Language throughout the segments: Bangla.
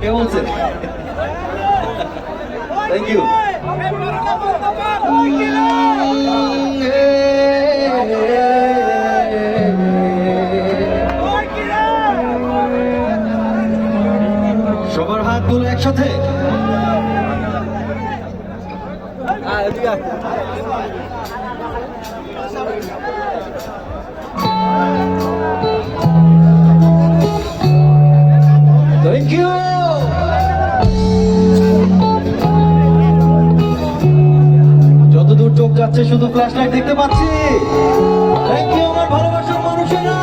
কে বলছেন? Thank you. সবার হাতগুলো একসাথে। Thank you. যতদূর চোখ যাচ্ছে শুধু ফ্ল্যাশ লাইট দেখতে পাচ্ছি। থ্যাংক ইউ আমার ভালোবাসার মানুষেরা।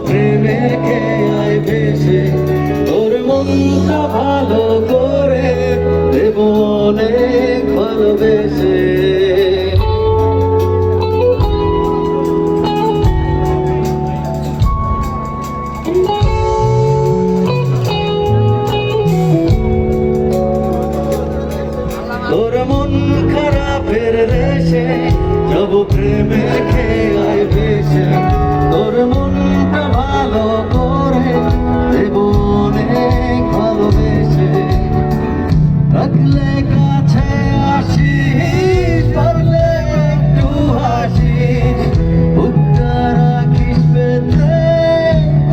প্রেমের খেয়ায় ভেসে তোর মনটা ভালো করে দেব অনেক ভালোবেসে। তোর মন খারাপের দেশে যাব প্রেমের খেয়ায় ভেসে তোর মনটা ভালো করে দেব অনেক ভালোবেসে। থাকলে কাছে আসিস পারলে একটু হাসিস বুকটা রাখিস পেতে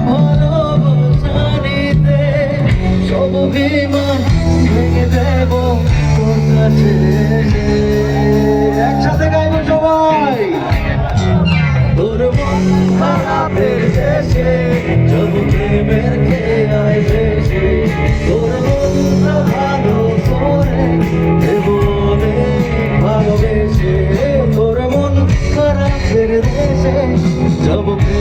ভালোবাসা নিতে সব অভিমান ভেঙে দেব তোর কাছে। একসাথে গাইব সবাই। তোর মন খারাপের দেশে যাব প্রেমের